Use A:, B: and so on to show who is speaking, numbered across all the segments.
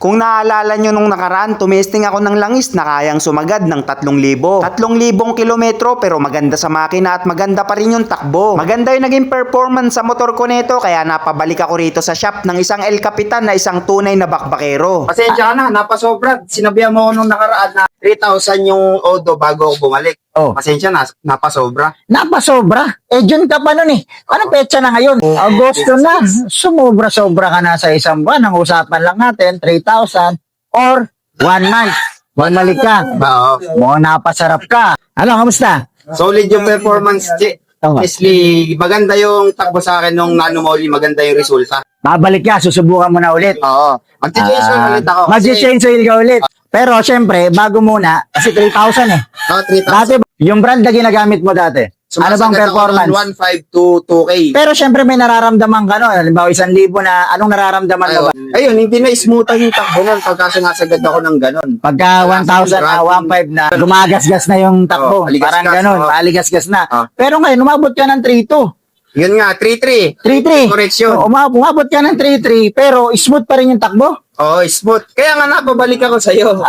A: Kung naalala nyo nung nakaraan, tumesting ako ng langis na kayang sumagad ng 3,000. 3,000 kilometro pero maganda sa makina at maganda pa rin yung takbo. Maganda yung naging performance sa motor ko nito kaya napabalik ako rito sa shop ng isang El Capitan na isang tunay na bakbakero.
B: Pasensya ka na, napasobra. Sinabihan mo ako nung nakaraan na 3,000 yung odo bago ako bumalik.
C: Oh.
B: Pasensya na, napasobra.
C: Napasobra. June ka pa nun eh. Anong petsa na ngayon? Agosto na. Sumobra-sobra ka na sa isang buwan. Ang usapan lang natin, 3,000 or 1 month. Bumalik ka.
B: Oo.
C: Mo napasarap ka. Ano, kamusta?
B: Solid yung performance, Che.
C: Tama.
B: Honestly, maganda yung takbo sa akin nung Nano Moly, maganda yung resulta.
C: Babalik ka, susubukan mo na ulit.
B: Oo. Mag-change ulit ako.
C: Mag-change oil ka ulit. Pero syempre, bago muna, kasi 3,000 eh.
B: Oo, 3,000.
C: Dati, yung brand na ginagamit mo dati, ano bang performance?
B: 1.5 to 2K.
C: Pero syempre may nararamdaman ka no, halimbawa 1,000 na, anong nararamdaman mo ba?
B: Ayun, hindi na smoothan yung takbo nun pagka sinasagad ako ng ganon.
C: Pagka 1,000 na, 1,500 na, gumagasgas na yung takbo.
B: Oh, aligasgas,
C: Parang ganon,
B: oh.
C: aligasgas na.
B: Oh.
C: Pero ngayon, umabot ka ng 3,2.
B: Yun nga, 3.3.
C: 3,3.
B: Correction.
C: Umabot ka ng 3,3, pero smooth pa rin yung takbo.
B: Oo, smooth. Kaya nga napabalik ako sa'yo.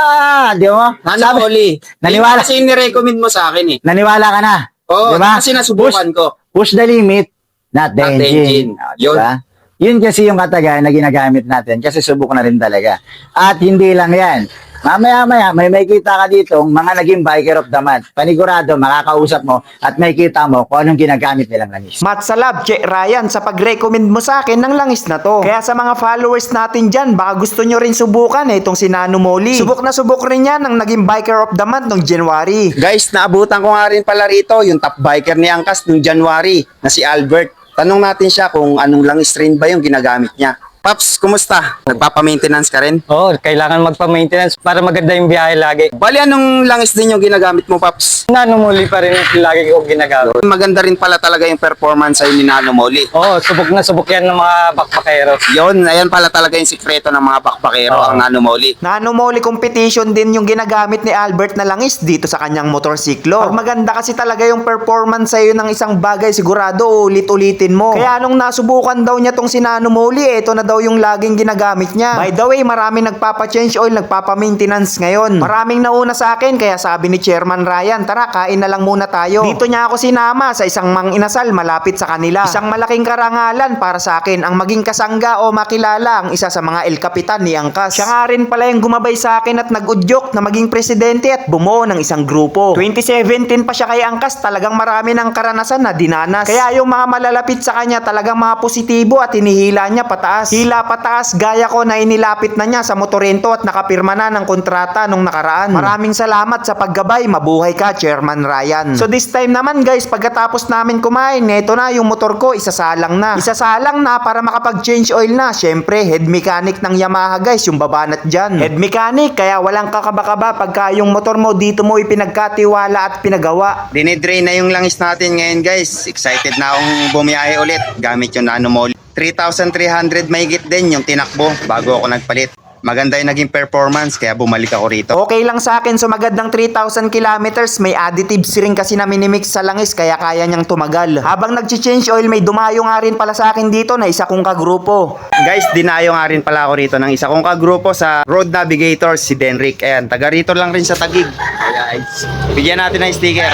C: Di ba?
B: Nano Moly.
C: Naniwala.
B: Kasi nirecommend mo sa akin eh.
C: Naniwala ka na.
B: Oo,
C: Diba?
B: kasi nasubukan ko.
C: Push the limit, not the
B: Not the engine.
C: engine. Diba? Yun kasi yung katagan na ginagamit natin kasi subok na rin talaga. At hindi lang yan. Mamaya-maya, may makita ka dito mga naging biker of the month. Panigurado, makakausap mo at makita mo kung anong ginagamit nilang langis.
A: Matsalab, Che Ryan, sa pag-recommend mo sa akin ng langis na to. Kaya sa mga followers natin dyan, baka gusto nyo rin subukan itong si Nano Moly. Subok na subok rin yan ng naging biker of the month noong January.
B: Guys, naabutan ko nga rin pala rito yung top biker ni Angkas noong January na si Albert. Tanong natin siya kung anong langis rin ba yung ginagamit niya. Paps, kumusta? Nagpapa-maintenance ka rin?
D: Oo, kailangan magpa-maintenance para maganda yung biyahe lagi.
B: Bali, anong langis din yung ginagamit mo, Paps?
D: Nano Moly pa rin yung lagi ko ginagamit.
B: Maganda rin pala talaga yung performance sa'yo ni Nano Moly.
D: Oo, subok na subok yan ng mga bakbakero.
B: Yun, ayan pala talaga yung sikreto ng mga bakbakero, ang Nano Moly.
A: Nano Moly competition din yung ginagamit ni Albert na langis dito sa kanyang motorsiklo. Pag maganda kasi talaga yung performance sa'yo ng isang bagay, sigurado ulit-ulitin mo. Kaya nung nasubukan daw niya tong si Nano Moly, eto na daw yung laging ginagamit niya. By the way, marami nagpapa-change oil, nagpapa-maintenance ngayon. Maraming nauna sa akin, kaya sabi ni Chairman Ryan, tara, kain na lang muna tayo. Dito niya ako sinama sa isang mang-inasal malapit sa kanila. Isang malaking karangalan para sa akin ang maging kasangga o makilala ang isa sa mga El Capitan ni Angkas. Siya nga rin pala yung gumabay sa akin at nag-udyok na maging presidente at bumuo ng isang grupo. 2017 pa siya kay Angkas, talagang marami ng karanasan na dinanas. Kaya yung mga malalapit sa kanya talagang mga positibo at hinihila niya pataas. Hila pataas gaya ko na inilapit na niya sa Motorento at nakapirma na ng kontrata nung nakaraan. Maraming salamat sa paggabay, mabuhay ka Chairman Ryan. So this time naman guys, pagkatapos namin kumain, eto na yung motor ko, isasalang na. Isasalang na para makapag-change oil na. Syempre, head mechanic ng Yamaha guys, yung babanat dyan. Head mechanic, kaya walang kakaba-kaba pagka yung motor mo dito mo ipinagkatiwala at pinagawa.
B: Dinidrain na yung langis natin ngayon guys. Excited na akong bumiyahe ulit gamit yung Nano Moly. 3,300 mahigit din yung tinakbo bago ako nagpalit. Maganda yung naging performance kaya bumalik ako rito.
A: Okay lang sa akin sumagad ng 3,000 kilometers. May additives rin kasi na minimix sa langis kaya kaya niyang tumagal. Habang nag-change oil, may dumayo nga rin pala sa akin dito na isa kong kagrupo.
B: Guys, dinayo nga rin pala ako rito ng isa kong kagrupo sa Road Navigator, si Denrick. Ayan, taga rito lang rin sa Taguig. Guys, bigyan natin ng sticker.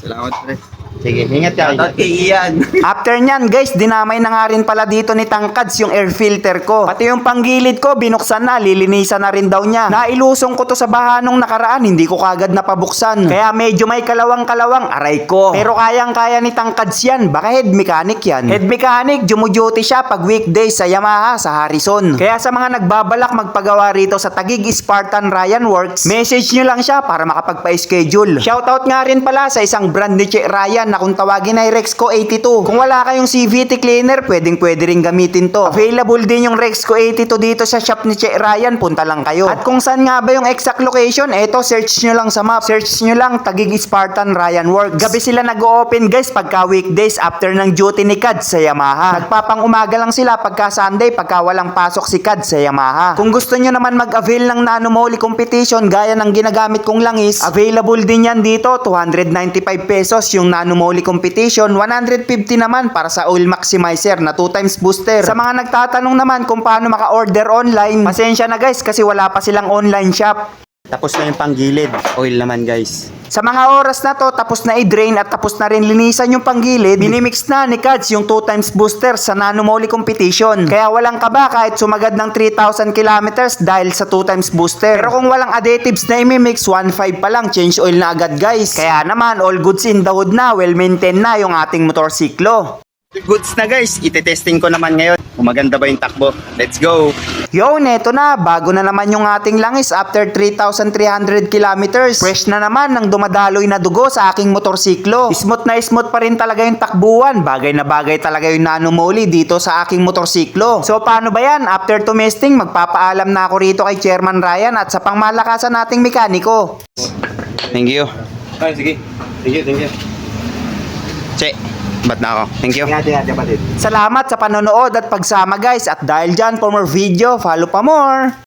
B: Salamat, pre. Sige, ingat ka. Kay Ian.
A: After nyan guys, dinamay na nga rin pala dito ni Tangkads yung air filter ko. Pati yung panggilid ko, binuksan na, lilinisan na rin daw niya. Nailusong ko to sa baha nung nakaraan, hindi ko kagad napabuksan. Kaya medyo may kalawang-kalawang, aray ko. Pero kayang-kaya ni Tangkads yan, baka head mechanic yan. Head mechanic, jumuduty siya pag weekdays sa Yamaha, sa Harrison. Kaya sa mga nagbabalak magpagawa rito sa Taguig Spartan Ryan Works, message nyo lang siya para makapagpa-schedule. Shoutout nga rin pala sa isang brand ni Che Ryan na kung tawagin ay Rexco 82. Kung wala kayong CVT cleaner, pwede rin gamitin to. Available din yung Rexco 82 dito sa shop ni Che Ryan, punta lang kayo. At kung saan nga ba yung exact location, eto, search nyo lang sa map. Search nyo lang Taguig Spartan Ryan Works. Gabi sila nag-o-open guys pagka weekdays after ng duty ni Kad sa Yamaha. Nagpapang umaga lang sila pagka Sunday pagka walang pasok si Kad sa Yamaha. Kung gusto nyo naman mag-avail ng Nano Moly competition gaya ng ginagamit kong langis, available din yan dito, 295 pesos yung Nano Moly Moly competition, 150 naman para sa oil maximizer na 2 times booster. Sa mga nagtatanong naman kung paano maka-order online, pasensya na guys kasi wala pa silang online shop.
B: Tapos na yung panggilid. Oil naman guys.
A: Sa mga oras na to, tapos na i-drain at tapos na rin linisan yung panggilid, binimix na ni Kads yung 2 times booster sa Nano Moly competition. Kaya walang kaba kahit sumagad ng 3,000 kilometers dahil sa 2 times booster. Pero kung walang additives na imimix, 1.5 pa lang, change oil na agad guys. Kaya naman, all goods in the hood na, well maintained na yung ating motorsiklo.
B: Goods na guys. Itetesting ko naman ngayon. Kung maganda ba yung takbo. Let's go!
A: Yo, neto na, bago na naman yung ating langis after 3,300 kilometers. Fresh na naman ng dumadaloy na dugo sa aking motorsiklo. Smooth na smooth pa rin talaga yung takbuhan. Bagay na bagay talaga yung Nano Moly dito sa aking motorsiklo. So paano ba yan? After tumesting, magpapaalam na ako rito kay Chairman Ryan at sa pangmalakasan nating mekaniko.
B: Thank you. Ay, sige. Thank you. Che, ba't na ako? Thank you.
A: Salamat sa panonood at pagsama guys. At dahil dyan, for more video, follow pa more.